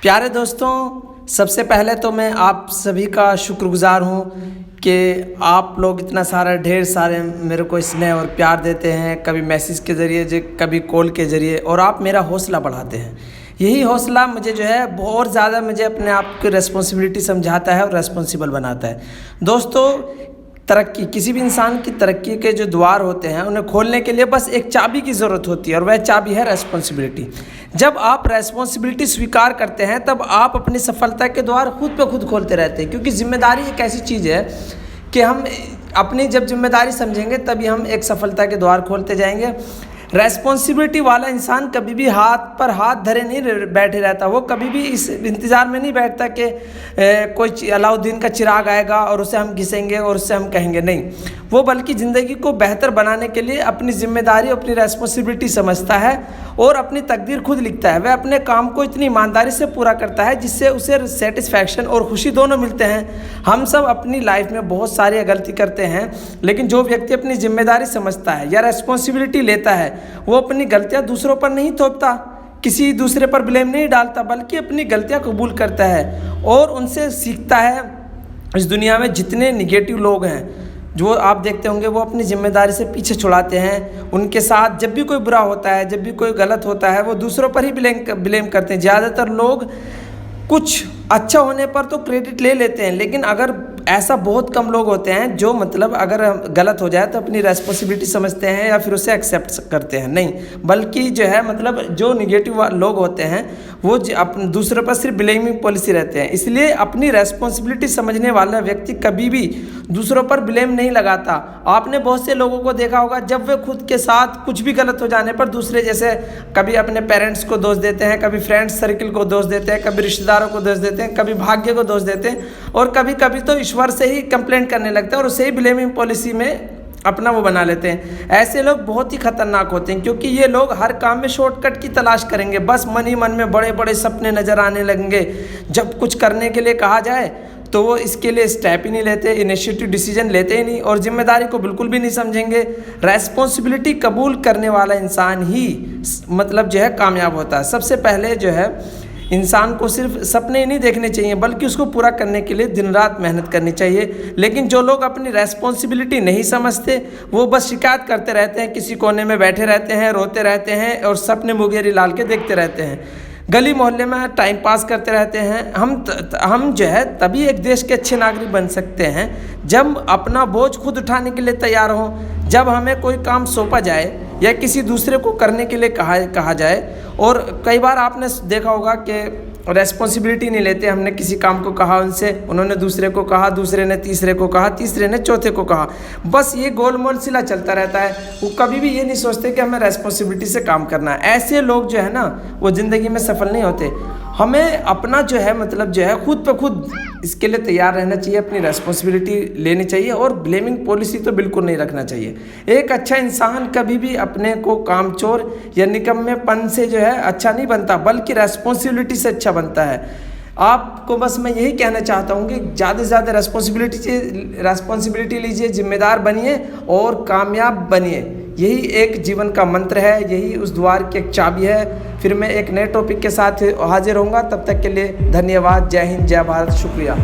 प्यारे दोस्तों, सबसे पहले तो मैं आप सभी का शुक्रगुजार हूँ कि आप लोग इतना सारा ढेर सारे मेरे को स्नेह और प्यार देते हैं, कभी मैसेज के ज़रिए कभी कॉल के ज़रिए, और आप मेरा हौसला बढ़ाते हैं। यही हौसला मुझे जो है बहुत ज़्यादा मुझे अपने आप की रिस्पॉन्सिबिलिटी समझाता है और रेस्पॉन्सिबल बनाता है। दोस्तों, तरक्की, किसी भी इंसान की तरक्की के जो द्वार होते हैं उन्हें खोलने के लिए बस एक चाबी की ज़रूरत होती है, और वह चाबी है रेस्पॉन्सिबिलिटी। जब आप रेस्पॉन्सिबिलिटी स्वीकार करते हैं तब आप अपनी सफलता के द्वार खुद पे खुद खोलते रहते हैं, क्योंकि जिम्मेदारी एक ऐसी चीज़ है कि हम अपनी जब जिम्मेदारी समझेंगे तभी हम एक सफलता के द्वार खोलते जाएंगे। रेस्पॉन्सिबिलिटी वाला इंसान कभी भी हाथ पर हाथ धरे नहीं बैठे रहता। वो कभी भी इस इंतज़ार में नहीं बैठता कि कोई अलाउद्दीन का चिराग आएगा और उसे हम घिसेंगे और उससे हम कहेंगे नहीं। वो बल्कि ज़िंदगी को बेहतर बनाने के लिए अपनी जिम्मेदारी, अपनी रेस्पॉन्सिबिलिटी समझता है और अपनी तकदीर खुद लिखता है। वह अपने काम को इतनी ईमानदारी से पूरा करता है जिससे उसे सेटिस्फैक्शन और खुशी दोनों मिलते हैं। हम सब अपनी लाइफ में बहुत सारी गलती करते हैं, लेकिन जो व्यक्ति अपनी जिम्मेदारी समझता है या रेस्पॉन्सिबिलिटी लेता है वो अपनी गलतियां दूसरों पर नहीं थोपता, किसी दूसरे पर ब्लेम नहीं डालता, बल्कि अपनी गलतियां कबूल करता है और उनसे सीखता है। इस दुनिया में जितने निगेटिव लोग हैं जो आप देखते होंगे वो अपनी जिम्मेदारी से पीछे छुड़ाते हैं। उनके साथ जब भी कोई बुरा होता है, जब भी कोई गलत होता है, वो दूसरों पर ही ब्लेम करते हैं। ज़्यादातर लोग कुछ अच्छा होने पर तो क्रेडिट ले लेते हैं, लेकिन अगर ऐसा बहुत कम लोग होते हैं जो मतलब अगर गलत हो जाए तो अपनी रेस्पॉन्सिबिलिटी समझते हैं या फिर उसे एक्सेप्ट करते हैं। नहीं, बल्कि जो है मतलब जो निगेटिव लोग होते हैं वो अपने दूसरों पर सिर्फ ब्लेमिंग पॉलिसी रहते हैं। इसलिए अपनी रेस्पॉन्सिबिलिटी समझने वाला व्यक्ति कभी भी दूसरों पर ब्लेम नहीं लगाता। आपने बहुत से लोगों को देखा होगा जब वे खुद के साथ कुछ भी गलत हो जाने पर दूसरे, जैसे कभी अपने पेरेंट्स को दोष देते हैं, कभी फ्रेंड्स सर्किल को दोष देते हैं, कभी रिश्तेदारों को दोष देते हैं, कभी भाग्य को दोष देते हैं और कभी कभी तो ईश्वर से ही कंप्लेंट करने लगते हैं और उसे ही ब्लेमिंग पॉलिसी में अपना वो बना लेते हैं। ऐसे लोग बहुत ही खतरनाक होते हैं, क्योंकि ये लोग हर काम में शॉर्टकट की तलाश करेंगे। बस मन ही मन में बड़े बड़े सपने नजर आने लगेंगे। जब कुछ करने के लिए कहा जाए तो वो इसके लिए स्टेप ही नहीं लेते, इनिशिएटिव डिसीजन लेते ही नहीं और जिम्मेदारी को बिल्कुल भी नहीं समझेंगे। रेस्पॉन्सिबिलिटी कबूल करने वाला इंसान ही मतलब जो है कामयाब होता है। सबसे पहले जो है इंसान को सिर्फ सपने ही नहीं देखने चाहिए, बल्कि उसको पूरा करने के लिए दिन रात मेहनत करनी चाहिए। लेकिन जो लोग अपनी रेस्पॉन्सिबिलिटी नहीं समझते वो बस शिकायत करते रहते हैं, किसी कोने में बैठे रहते हैं, रोते रहते हैं और सपने मुंगेरी लाल के देखते रहते हैं, गली मोहल्ले में टाइम पास करते रहते हैं। हम जो है तभी एक देश के अच्छे नागरिक बन सकते हैं जब अपना बोझ खुद उठाने के लिए तैयार हों। जब हमें कोई काम सौंपा जाए या किसी दूसरे को करने के लिए कहा जाए, और कई बार आपने देखा होगा कि रेस्पॉन्सिबिलिटी नहीं लेते। हमने किसी काम को कहा उनसे, उन्होंने दूसरे को कहा, दूसरे ने तीसरे को कहा, तीसरे ने चौथे को कहा, बस ये गोलमोल सिला चलता रहता है। वो कभी भी ये नहीं सोचते कि हमें रेस्पॉन्सिबिलिटी से काम करना है। ऐसे लोग जो है ना वो ज़िंदगी में सफल नहीं होते। हमें अपना जो है मतलब जो है खुद पे खुद इसके लिए तैयार रहना चाहिए, अपनी रेस्पॉन्सिबिलिटी लेनी चाहिए और ब्लेमिंग पॉलिसी तो बिल्कुल नहीं रखना चाहिए। एक अच्छा इंसान कभी भी अपने को कामचोर या निकम्मेपन से जो है अच्छा नहीं बनता, बल्कि रेस्पॉन्सिबिलिटी से अच्छा बनता है। आपको बस मैं यही कहना चाहता हूँ कि ज़्यादा से ज़्यादा रेस्पॉन्सिबिलिटी लीजिए, जिम्मेदार बनिए और कामयाब बनिए। यही एक जीवन का मंत्र है, यही उस द्वार की एक चाबी है। फिर मैं एक नए टॉपिक के साथ हाजिर होऊंगा, तब तक के लिए धन्यवाद। जय हिंद, जय भारत, शुक्रिया।